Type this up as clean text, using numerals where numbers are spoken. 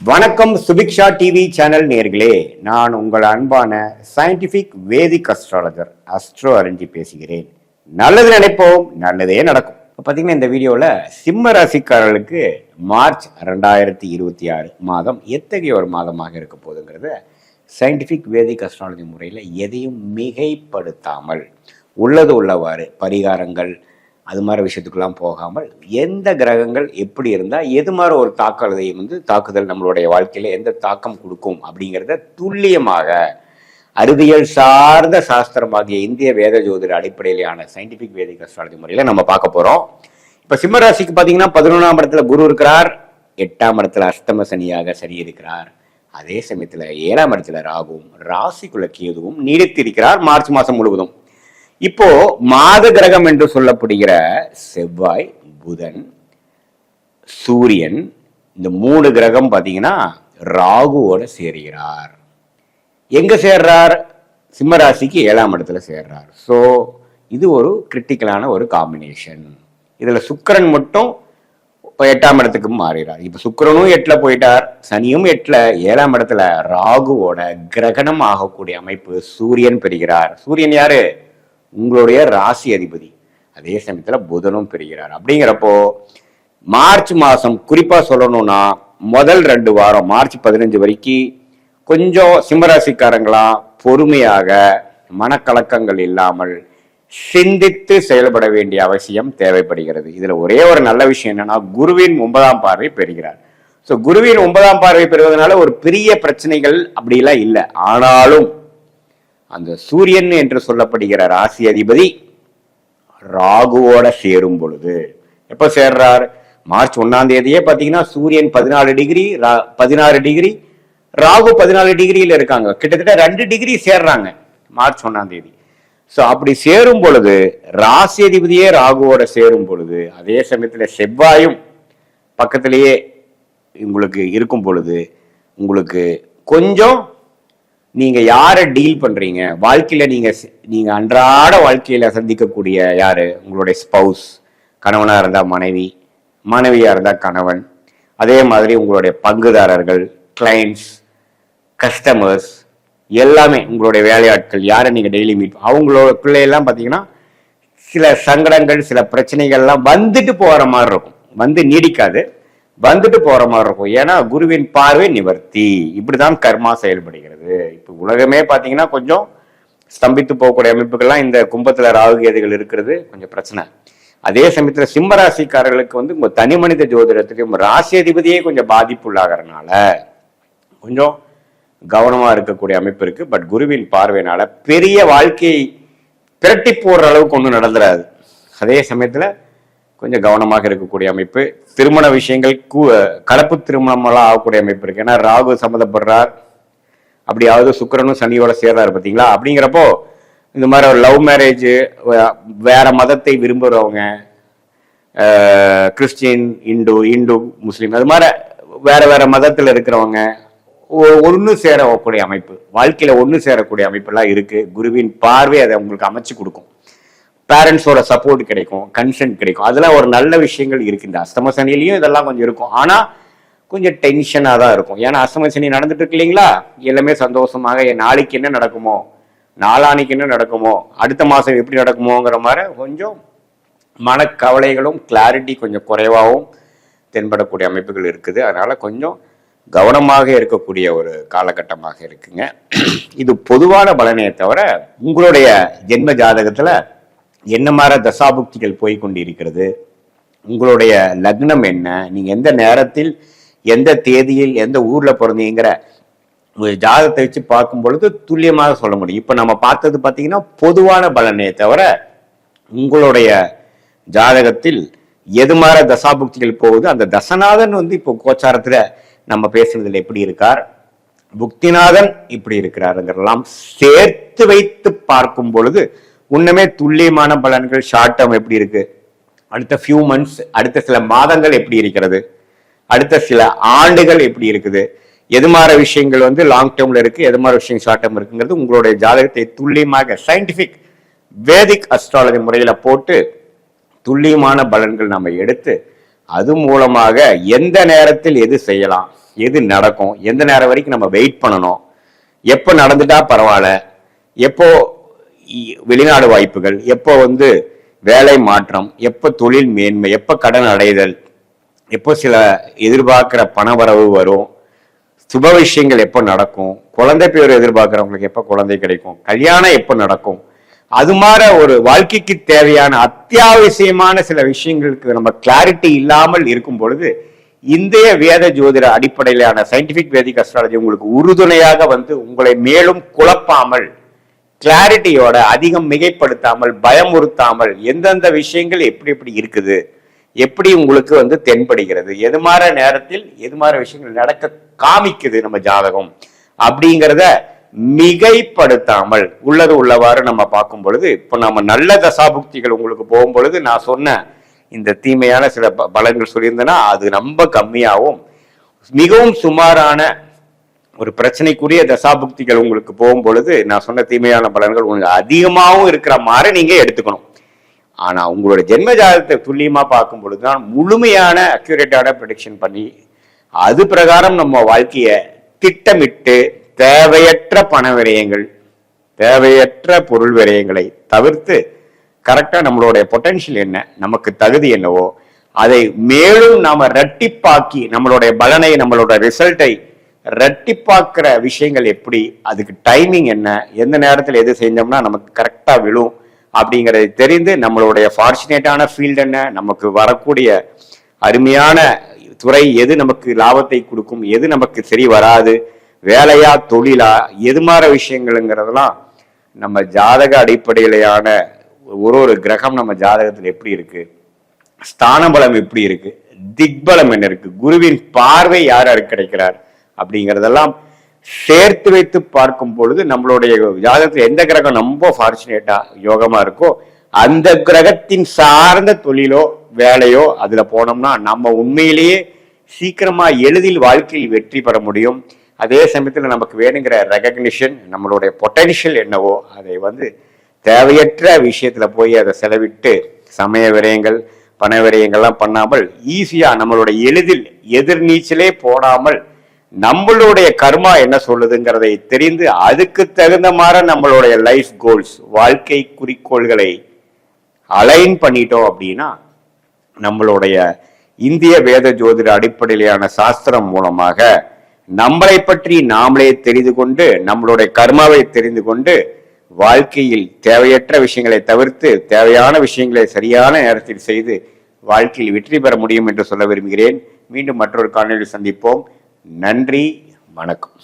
வணக்கம் Subiksha TV channel நேர்களே, நான் உங்கள் அன்பான சயின்டிபிக் வேதிக் அஸ்ட்ராலஜர் அஸ்ட்ரோ அறிஞ்சி பேசுகிறேன். நல்லது நினைப்போம், நல்லதே நடக்கும். பார்த்தீங்கன்னா இந்த வீடியோவில் சிம்ம ராசிக்காரர்களுக்கு மார்ச் 2026 மாதம் எத்தகைய ஒரு மாதமாக இருக்க போகுதுங்கிறத சயின்டிபிக் வேதிக் அஸ்ட்ராலஜி முறையில் எதையும் மிகைப்படுத்தாமல் உள்ளது உள்ளவாறு பரிகாரங்கள் அது மாதிரி விஷயத்துக்கெல்லாம் போகாமல் எந்த கிரகங்கள் எப்படி இருந்தால் எது மாதிரி ஒரு தாக்குதல் நம்மளுடைய வாழ்க்கையில் எந்த தாக்கம் கொடுக்கும் அப்படிங்கிறத துல்லியமாக அறிவியல் சார்ந்த சாஸ்திரமாகிய இந்திய வேத ஜோதிட அடிப்படையிலான சயின்டிபிக் வேதிக் அஸ்ட்ராலஜி முறையில் நம்ம பார்க்க போகிறோம். இப்போ சிம்மராசிக்கு பார்த்தீங்கன்னா 11ஆம் இடத்துல குரு இருக்கிறார், 8ஆம் இடத்துல அஷ்டம சனியாக சனி இருக்கிறார், அதே சமயத்தில் 7ஆம் இடத்துல ராகுவும் ராசிக்குள்ள கேதுவும் நீடித்திருக்கிறார் மார்ச் மாதம் முழுவதும். இப்போ மாத கிரகம் என்று சொல்லப்படுகிற செவ்வாய், புதன், சூரியன், இந்த 3 கிரகம் பார்த்தீங்கன்னா ராகுவோட சேர்கிறார். எங்க சேர்றார்? சிம்மராசிக்கு 7ஆம் இடத்துல சேர்றார். ஸோ இது ஒரு கிரிட்டிக்கலான ஒரு காம்பினேஷன். இதுல சுக்கிரன் மட்டும் இப்போ 8ஆம் இடத்துக்கு மாறுகிறார். இப்போ சுக்கிரனும் 8ல போயிட்டார், சனியும் 8ல, 7ஆம் இடத்துல ராகுவோட கிரகணம் ஆகக்கூடிய அமைப்பு சூரியன் பெறுகிறார். சூரியன் யாரு? உங்களுடைய ராசி அதிபதி. அதே சமயத்துல புதனும் பெறுகிறார். அப்படிங்கிறப்போ மார்ச் மாசம் குறிப்பா சொல்லணும்னா முதல் 2 வாரம் மார்ச் 15 வரைக்கும் கொஞ்சம் சிம்மராசிக்காரங்களா பொறுமையாக மனக்கலக்கங்கள் இல்லாமல் சிந்தித்து செயல்பட வேண்டிய அவசியம் தேவைப்படுகிறது. இதுல ஒரே ஒரு நல்ல விஷயம் என்னன்னா குருவின் 9ஆம் பார்வை பெறுகிறார். ஸோ குருவின் 9ஆம் பார்வை பெறுவதனால ஒரு பெரிய பிரச்சனைகள் அப்படிலாம் இல்லை. ஆனாலும் அந்த சூரியன் என்று சொல்லப்படுகிற ராசி அதிபதி ராகுவோட சேரும் பொழுது எப்ப சேர்றார்? மார்ச் 1ஆம் தேதியே பாத்தீங்கன்னா சூரியன் 16 டிகிரி, 16 டிகிரி, ராகு 14 டிகிரியில இருக்காங்க. கிட்டத்தட்ட 2 டிகிரி சேர்றாங்க மார்ச் 1ஆம் தேதி. ஸோ அப்படி சேரும் பொழுது ராசி அதிபதியே ராகுவோட சேரும் பொழுது அதே சமயத்துல செவ்வாயும் பக்கத்திலேயே உங்களுக்கு இருக்கும் பொழுது உங்களுக்கு கொஞ்சம் நீங்க யாரை டீல் பண்றீங்க, வாழ்க்கையில நீங்க அன்றாட வாழ்க்கையில சந்திக்கக்கூடிய யாரு? உங்களுடைய ஸ்பவுஸ், கணவனா இருந்தா மனைவி, மனைவியா இருந்தா கணவன், அதே மாதிரி உங்களுடைய பங்குதாரர்கள், கிளைண்ட்ஸ், கஸ்டமர்ஸ், எல்லாமே உங்களுடைய வேலையாட்கள், யாரை நீங்க டெய்லி மீட், அவங்களோட பிள்ளையெல்லாம் பார்த்தீங்கன்னா சில சங்கடங்கள் சில பிரச்சனைகள்லாம் வந்துட்டு போற மாதிரி இருக்கும். வந்து நீடிக்காது, வந்துட்டு போற மாதிரி இருக்கும். ஏன்னா குருவின் பார்வை நிவர்த்தி. இப்படிதான் கர்மா செயல்படுகிறது. இப்ப உலகமே பாத்தீங்கன்னா கொஞ்சம் ஸ்தம்பித்து போகக்கூடிய அமைப்புகள்லாம் இந்த கும்பத்துல ராகு கேதுகள் இருக்கிறது கொஞ்சம் பிரச்சனை. அதே சமயத்துல சிம்மராசிக்காரர்களுக்கு உங்க தனி மனித ஜோதிடத்துக்கு ராசி அதிபதியே கொஞ்சம் பாதிப்பு உள்ளாகிறதுனால கொஞ்சம் கவனமா இருக்கக்கூடிய அமைப்பு இருக்கு. பட் குருவின் பார்வையினால பெரிய வாழ்க்கையை பிரட்டி போடுற அளவுக்கு ஒன்றும் நடந்துடாது. அதே சமயத்துல கொஞ்சம் கவனமாக இருக்கக்கூடிய அமைப்பு. திருமண விஷயங்கள் கலப்பு திருமணமெல்லாம் ஆகக்கூடிய அமைப்பு இருக்கு. ஏன்னா ராகு சம்மந்தப்படுறார், அப்படியாவது சுக்கிரனும் சனியோட சேர்றாரு பார்த்தீங்களா. அப்படிங்கிறப்போ இந்த மாதிரி ஒரு லவ் மேரேஜ், வேற மதத்தை விரும்புகிறவங்க, கிறிஸ்டின், இந்து, முஸ்லீம், அது மாதிரி வேற வேற மதத்தில் இருக்கிறவங்க ஒன்று சேரக்கூடிய அமைப்பு, வாழ்க்கையில ஒன்று சேரக்கூடிய அமைப்பெல்லாம் இருக்கு. குருவின் பார்வை அதை உங்களுக்கு அமைச்சு கொடுக்கும். பேரண்ட்ஸோட சப்போர்ட் கிடைக்கும், கன்சென்ட் கிடைக்கும். அதெல்லாம் ஒரு நல்ல விஷயங்கள் இருக்கு. இந்த அஷ்டம சனிலையும் இதெல்லாம் கொஞ்சம் இருக்கும். ஆனா கொஞ்சம் டென்ஷனாக தான் இருக்கும். ஏன்னா அஷ்டம சனி நடந்துட்டு இருக்கு இல்லைங்களா. எல்லாமே சந்தோஷமாக நாளைக்கு என்ன நடக்குமோ, நாளானைக்கு என்ன நடக்குமோ, அடுத்த மாசம் எப்படி நடக்குமோங்கிற மாதிரி கொஞ்சம் மனக்கவலைகளும் கிளாரிட்டி கொஞ்சம் குறைவாகவும் தென்படக்கூடிய அமைப்புகள் இருக்குது. அதனால கொஞ்சம் கவனமாக இருக்கக்கூடிய ஒரு காலகட்டமாக இருக்குங்க. இது பொதுவான பலனையை தவிர உங்களுடைய ஜென்ம ஜாதகத்துல என்ன மாதிரி தசாபுக்திகள் போய்கொண்டு இருக்கிறது, உங்களுடைய லக்னம் என்ன, நீங்க எந்த நேரத்தில் எந்த தேதியில் எந்த ஊர்ல பிறந்தீங்கிற ஜாதகத்தை வச்சு பார்க்கும் பொழுது துல்லியமாக சொல்ல முடியும். இப்ப நம்ம பார்த்தது பார்த்தீங்கன்னா பொதுவான பலனே தவிர உங்களுடைய ஜாதகத்தில் எது மாதிரி தசாபுக்திகள் போகுது, அந்த தசநாதன் இப்போ கோச்சாரத்துல நம்ம பேசுனதுல எப்படி இருக்கார், புக்திநாதன் இப்படி இருக்கிறாருங்கிறதெல்லாம் சேர்த்து வைத்து பார்க்கும் பொழுது உண்மையே துல்லியமான பலன்கள். ஷார்ட் டேர்ம் எப்படி இருக்கு, அடுத்த ஃபியூ மந்த்ஸ், அடுத்த சில மாதங்கள் எப்படி இருக்கிறது, அடுத்த சில ஆண்டுகள் எப்படி இருக்குது, எது மாதிரி விஷயங்கள் லாங் டேர்ம்ல இருக்கு, எது மாதிரி விஷயம் ஷார்ட் டேர்ம் இருக்குங்கிறது உங்களுடைய ஜாதகத்தை துல்லியமாக சயின்டிபிக் வேதிக் அஸ்ட்ராலஜி முறையில போட்டு துல்லியமான பலன்கள் நம்ம எடுத்து அது மூலமாக எந்த நேரத்தில் எது செய்யலாம், எது நடக்கும், எந்த நேரம் வரைக்கும் நம்ம வெயிட் பண்ணணும், எப்போ நடந்துட்டா பரவாயில்ல, எப்போ வெளிநாடு வாய்ப்புகள், எப்போ வேலை மாற்றம், எப்போ தொழில் மேன்மை, எப்போ கடன் அடைதல், எப்போ சில எதிர்பார்க்கிற பணவரவு வரும், சுப விஷயங்கள் எப்போ நடக்கும், குழந்தை பேர் எதிர்பார்க்கிறவங்களுக்கு எப்போ குழந்தை கிடைக்கும், கல்யாணம் எப்போ நடக்கும், அது மாதிரி ஒரு வாழ்க்கைக்கு தேவையான அத்தியாவசியமான சில விஷயங்களுக்கு நம்ம கிளாரிட்டி இல்லாமல் இருக்கும் பொழுது இந்திய வேத ஜோதிட அடிப்படையிலான சயின்டிபிக் வேதிக் அஸ்ட்ராலஜி உங்களுக்கு உறுதுணையாக உங்களை மேலும் குழப்பாமல், கிளாரிட்டியோட அதிகம் மிகைப்படுத்தாமல், பயமுறுத்தாமல், எந்தெந்த விஷயங்கள் எப்படி எப்படி இருக்குது, எப்படி உங்களுக்கு தென்படுகிறது, எது மாதிரி நேரத்தில் எது மாதிரி விஷயங்கள் நடக்க காமிக்குது நம்ம ஜாதகம் அப்படிங்கிறத மிகைப்படுத்தாமல் உள்ளது உள்ளவாறு நம்ம பார்க்கும் பொழுது, இப்போ நம்ம நல்ல தசாபுக்திகள் உங்களுக்கு போகும் பொழுது நான் சொன்ன இந்த தீமையான சில பலன்கள் சொல்லியிருந்தேன்னா அது ரொம்ப கம்மியாகவும், மிகவும் சுமாரான ஒரு பிரச்சனைக்குரிய தசாபுக்திகள் உங்களுக்கு போகும் பொழுது நான் சொன்ன தீமையான பலன்கள் உங்களுக்கு அதிகமாகவும் இருக்கிற மாதிரி நீங்க எடுத்துக்கணும். ஆனா உங்களுடைய ஜென்ம ஜாதகத்தை துல்லியமா பார்க்கும் பொழுதுதான் முழுமையான அக்யூரேட்டான ப்ரெடிக்ஷன் பண்ணி அது பிரகாரம் நம்ம வாழ்க்கையை திட்டமிட்டு தேவையற்ற பண விரயங்கள், தேவையற்ற பொருள் விரயங்களை தவிர்த்து கரெக்டா நம்மளுடைய பொட்டன்ஷியல் என்ன, நமக்கு தகுதி என்னவோ அதை மேலும் நாம ரெட்டிப்பாக்கி நம்மளுடைய பலனை, நம்மளோட ரிசல்ட்டை ரெட்டிப்பாக்குற விஷயங்கள் எப்படி, அதுக்கு டைமிங் என்ன, எந்த நேரத்தில் எது செஞ்சோம்னா நமக்கு கரெக்டா விழும் அப்படிங்கிறதை தெரிந்து நம்மளுடைய ஃபார்ச்சுனேட்டான ஃபீல்டு என்ன, நமக்கு வரக்கூடிய அருமையான துறை எது நமக்கு லாபத்தை கொடுக்கும், எது நமக்கு சரி வராது, வேலையா தொழிலா, எது மாதிரி விஷயங்கள்ங்கிறதெல்லாம் நம்ம ஜாதக அடிப்படையிலான ஒரு கிரகம் நம்ம ஜாதகத்தில் எப்படி இருக்கு, ஸ்தான பலம் எப்படி இருக்கு, திக்பலம் என்ன இருக்கு, குருவின் பார்வை யார் யாருக்கு கிடைக்கிறார் அப்படிங்கிறதெல்லாம் சேர்த்து வைத்து பார்க்கும் பொழுது நம்மளுடைய ஜாதகத்தில் எந்த கிரகம் ரொம்ப ஃபார்ச்சுனேட்டா யோகமா இருக்கோ அந்த கிரகத்தின் சார்ந்த தொழிலோ வேலையோ அதுல போனோம்னா நம்ம உண்மையிலேயே சீக்கிரமா எளிதில் வாழ்க்கையில் வெற்றி பெற முடியும். அதே சமயத்தில் நமக்கு வேணுங்கிற ரெகக்னிஷன், நம்மளுடைய பொட்டன்ஷியல் என்னவோ அதை தேவையற்ற விஷயத்துல போய் அதை செலவிட்டு சமய விரயங்கள் பண விரயங்கள்லாம் பண்ணாமல் ஈஸியா நம்மளுடைய எளிதில் எதிர்நீச்சலே போடாமல் நம்மளுடைய கர்மா என்ன சொல்லுதுங்கிறதை தெரிந்து அதுக்கு தகுந்த மாதிரி நம்மளுடைய லைஃப் கோல்ஸ், வாழ்க்கை குறிக்கோள்களை அலைன் பண்ணிட்டோம் அப்படின்னா நம்மளுடைய இந்திய வேத ஜோதிட அடிப்படையிலான சாஸ்திரம் மூலமாக நம்மளை பற்றி நாமளே தெரிந்து கொண்டு நம்மளுடைய கர்மாவை தெரிந்து கொண்டு வாழ்க்கையில் தேவையற்ற விஷயங்களை தவிர்த்து தேவையான விஷயங்களை சரியான நேரத்தில் செய்து வாழ்க்கையில் வெற்றி பெற முடியும் என்று சொல்ல விரும்புகிறேன். மீண்டும் மற்றொரு காணொளியில் சந்திப்போம். நன்றி, வணக்கம்.